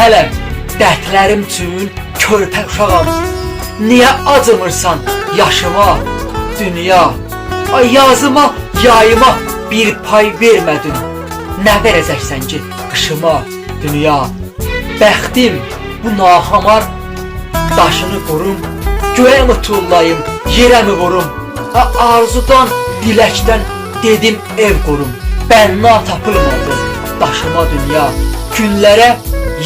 Hələ dərdlərim üçün körpə uşağam. Niyə acımırsan yaşıma, dünya? Ay yazıma, yayıma bir pay vermədin. Nə verəcəksən ki qışıma, dünya? Bəxtim bu nahamar daşını qurum, göyə mi tullayım, yerə mi vurum? Arzudan, diləkdən dedim ev qurum. Bənna tapılmadı daşıma dünya. Günlərə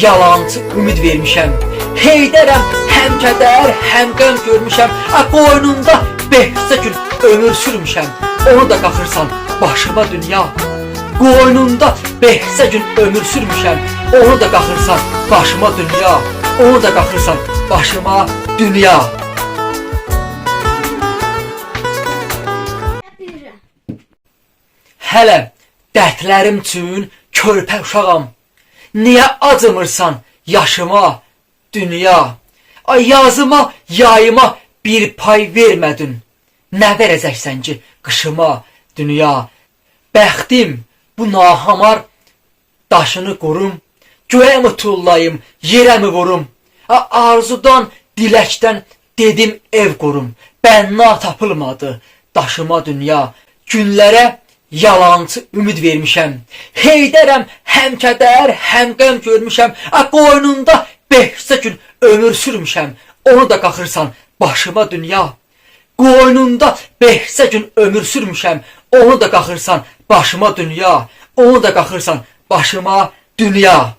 yalancı ümid vermişəm. Heydərəm, həm kədər, həm qəm görmüşəm. Qoynunda behsə gün ömür sürmüşəm. Onu da qaxırsan başıma dünya. Qoynunda behsə gün ömür sürmüşəm. Onu da qaxırsan başıma dünya. Onu da qaxırsan başıma dünya. Hələ dərdlərim üçün körpə uşağam. Niyə acımırsan yaşıma, dünya? Ay yazıma, yayıma bir pay vermədin. Nə verəcəksən ki qışıma, dünya? Bəxtim bu nahamar daşını qurum, göyə mi tullayım, yerə mi vurum? Arzudan, diləkdən dedim ev qurum. Bənna tapılmadı daşıma dünya. Günlərə yalancı ümid vermişəm. Heydərəm, həm kədər, həm qəm görmüşəm. Qoynunda behsə gün ömür sürmüşəm. Onu da qaxırsan başıma dünya. Qoynunda behsə gün ömür sürmüşəm. Onu da qaxırsan başıma dünya. Onu da qaxırsan başıma dünya.